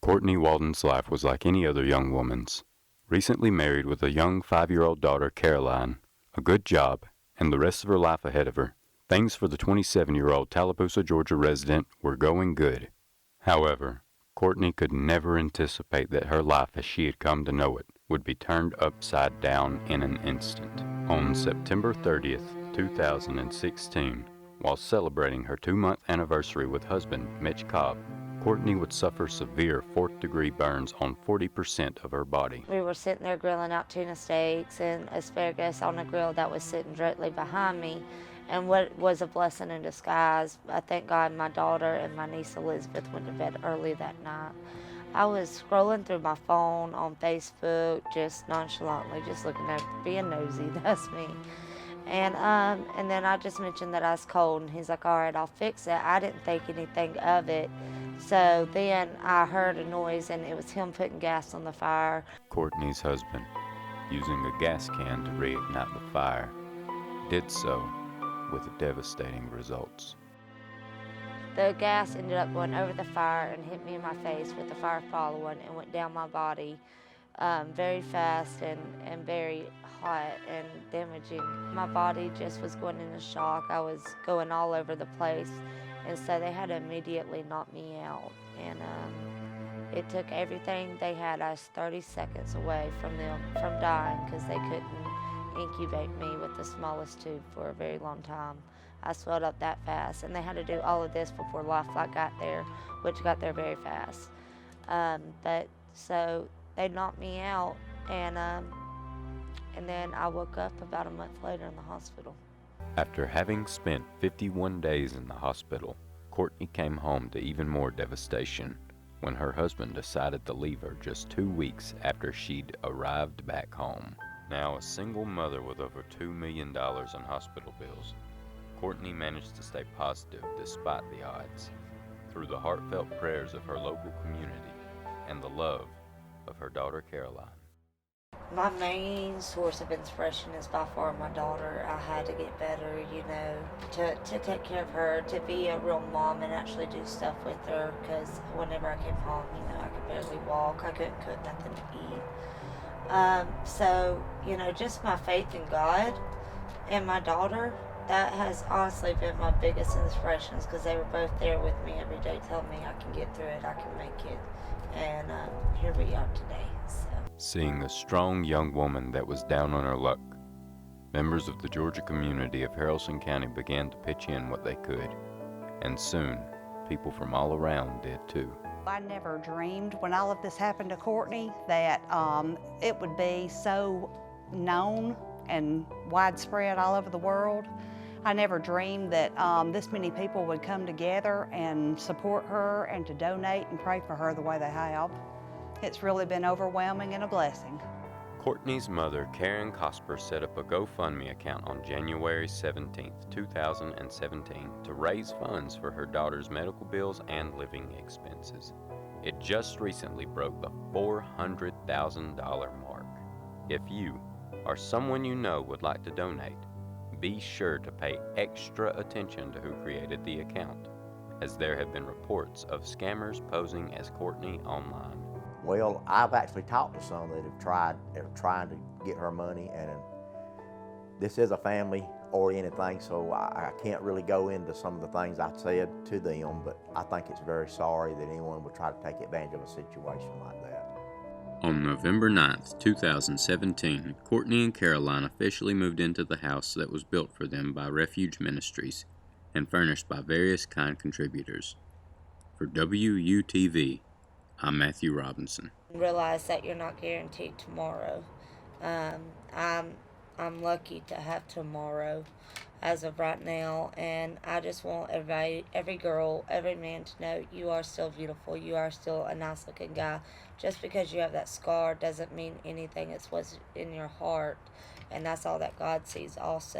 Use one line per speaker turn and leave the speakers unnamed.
Courtney Waldon's life was like any other young woman's. Recently married with a young 5-year-old daughter, Caroline, a good job, and the rest of her life ahead of her, things for the 27-year-old Tallapoosa, Georgia resident were going good. However, Courtney could never anticipate that her life as she had come to know it would be turned upside down in an instant. On September 30th, 2016, while celebrating her 2-month anniversary with husband Mitch Cobb, Courtney would suffer severe 4th-degree burns on 40% of her body.
We were sitting there grilling out tuna steaks and asparagus on a grill that was sitting directly behind me. And what was a blessing in disguise, I thank God my daughter and my niece Elizabeth went to bed early that night. I was scrolling through my phone on Facebook, just nonchalantly, just looking at, being nosy, that's me. And then I just mentioned that I was cold, and he's like, all right, I'll fix it. I didn't think anything of it. So then I heard a noise, and it was him putting gas on the fire.
Courtney's husband, using a gas can to reignite the fire, did so with devastating results.
The gas ended up going over the fire and hit me in my face with the fire following and went down my body very fast and very hot and damaging. My body just was going into shock. I was going all over the place, and so they had to immediately knock me out. And it took everything they had. I was 30 seconds away from dying because they couldn't incubate me with the smallest tube for a very long time. I swelled up that fast, and they had to do all of this before Life Flight got there, which got there very fast. But so they knocked me out, and then I woke up about a month later in the hospital.
After having spent 51 days in the hospital, Courtney came home to even more devastation when her husband decided to leave her just 2 weeks after she'd arrived back home. Now a single mother with over $2 million in hospital bills, Courtney managed to stay positive despite the odds, through the heartfelt prayers of her local community and the love of her daughter Caroline.
My main source of inspiration is by far my daughter. I had to get better, to take care of her, to be a real mom and actually do stuff with her, because whenever I came home, I could barely walk. I couldn't cook nothing to eat. So, just my faith in God and my daughter, that has honestly been my biggest inspirations, because they were both there with me every day telling me I can get through it, I can make it. And here we are today. So.
Seeing a strong young woman that was down on her luck, members of the Georgia community of Haralson County began to pitch in what they could, and soon people from all around did too.
I never dreamed when all of this happened to Courtney that it would be so known and widespread all over the world. I never dreamed that this many people would come together and support her and to donate and pray for her the way they have. It's really been overwhelming and a blessing.
Courtney's mother, Karen Cosper, set up a GoFundMe account on January 17, 2017 to raise funds for her daughter's medical bills and living expenses. It just recently broke the $400,000 mark. If you or someone you know would like to donate, be sure to pay extra attention to who created the account, as there have been reports of scammers posing as Courtney online.
Well, I've actually talked to some that are trying to get her money, and this is a family-oriented thing, so I can't really go into some of the things I said to them, but I think it's very sorry that anyone would try to take advantage of a situation like that.
On November 9th, 2017, Courtney and Caroline officially moved into the house that was built for them by Refuge Ministries and furnished by various kind contributors. For WUTV, I'm Matthew Robinson.
Realize that you're not guaranteed tomorrow. I'm lucky to have tomorrow as of right now, and I just want every girl, every man to know you are still beautiful. You are still a nice looking guy. Just because you have that scar doesn't mean anything. It's what's in your heart, and that's all that God sees also.